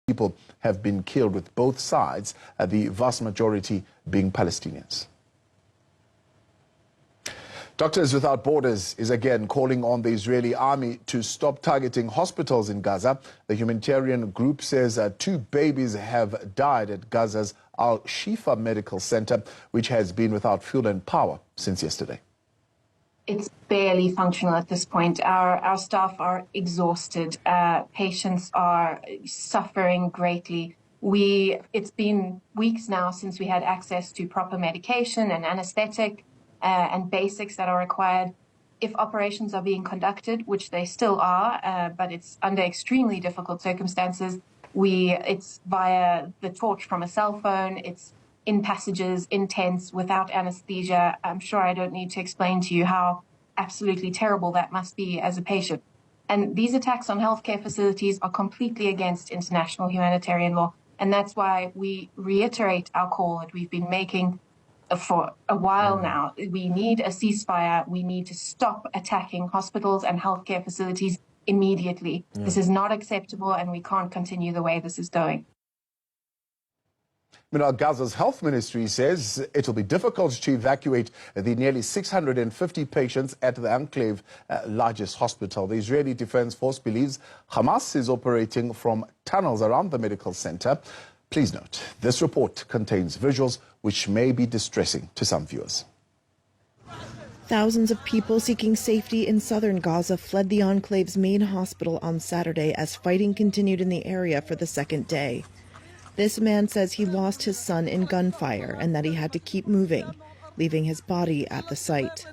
people have been killed, with both sides, the vast majority being Palestinians. Doctors Without Borders is again calling on the Israeli army to stop targeting hospitals in Gaza. The humanitarian group says 2 babies have died at Gaza's Al-Shifa medical center, which has been without fuel and power since yesterday. It's barely functional at this point. Our staff are exhausted. Patients are suffering greatly. It's been weeks now since we had access to proper medication and anesthetic and basics that are required. If operations are being conducted, which they still are, but it's under extremely difficult circumstances, it's via the torch from a cell phone, it's in passages, in tents, without anesthesia. I'm sure I don't need to explain to you how absolutely terrible that must be as a patient. And these attacks on healthcare facilities are completely against international humanitarian law. And that's why we reiterate our call that we've been making for a while now. We need a ceasefire. We need to stop attacking hospitals and healthcare facilities immediately. This is not acceptable, and we can't continue the way this is going. Meanwhile, Gaza's health ministry says it will be difficult to evacuate the nearly 650 patients at the enclave's largest hospital. The Israeli Defense Force believes Hamas is operating from tunnels around the medical center. Please note, this report contains visuals which may be distressing to some viewers. Thousands of people seeking safety in southern Gaza fled the enclave's main hospital on Saturday as fighting continued in the area for the second day. This man says he lost his son in gunfire and that he had to keep moving, leaving his body at the site.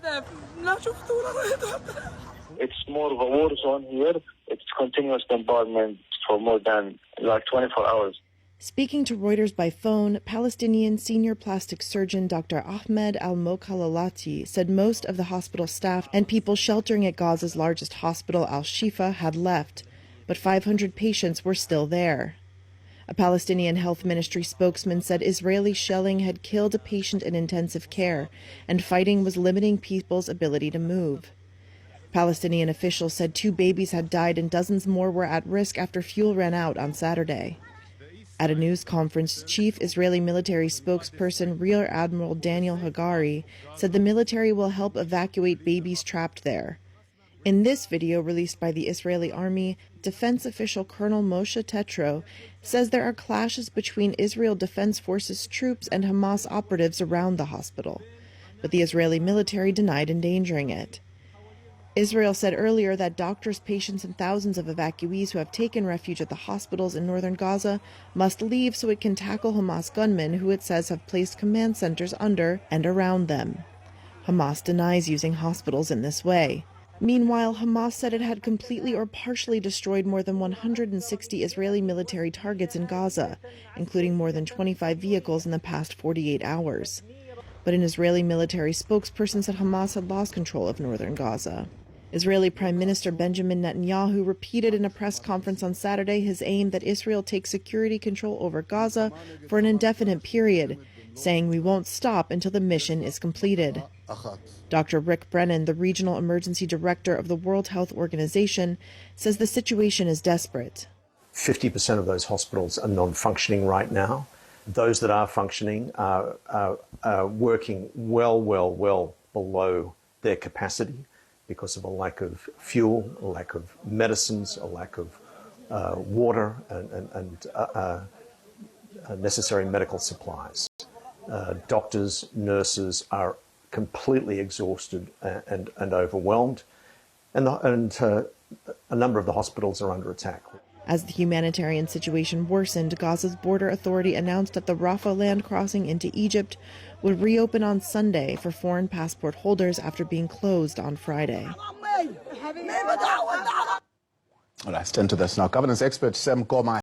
It's more of a war zone here. It's continuous bombardment for more than 24 hours. Speaking to Reuters by phone, Palestinian senior plastic surgeon Dr. Ahmed Al-Mokhalalati said most of the hospital staff and people sheltering at Gaza's largest hospital, Al-Shifa, had left, but 500 patients were still there. A Palestinian health ministry spokesman said Israeli shelling had killed a patient in intensive care, and fighting was limiting people's ability to move. Palestinian officials said 2 babies had died and dozens more were at risk after fuel ran out on Saturday. At a news conference, Chief Israeli military spokesperson Rear Admiral Daniel Hagari said the military will help evacuate babies trapped there. In this video released by the Israeli army, defense official Colonel Moshe Tetro says there are clashes between Israel Defense Forces troops and Hamas operatives around the hospital, but the Israeli military denied endangering it. Israel said earlier that doctors, patients, and thousands of evacuees who have taken refuge at the hospitals in northern Gaza must leave so it can tackle Hamas gunmen who it says have placed command centers under and around them. Hamas denies using hospitals in this way. Meanwhile, Hamas said it had completely or partially destroyed more than 160 Israeli military targets in Gaza, including more than 25 vehicles in the past 48 hours. But an Israeli military spokesperson said Hamas had lost control of northern Gaza. Israeli Prime Minister Benjamin Netanyahu repeated in a press conference on Saturday his aim that Israel take security control over Gaza for an indefinite period, saying we won't stop until the mission is completed. Dr. Rick Brennan, the regional emergency director of the World Health Organization, says the situation is desperate. 50% of those hospitals are non-functioning right now. Those that are functioning are working well below their capacity because of a lack of fuel, a lack of medicines, a lack of water and necessary medical supplies. Doctors, nurses are completely exhausted and overwhelmed, and a number of the hospitals are under attack. As the humanitarian situation worsened, Gaza's border authority announced that the Rafah land crossing into Egypt would reopen on Sunday for foreign passport holders after being closed on Friday. Let's turn to this now. Governance expert Sam Goma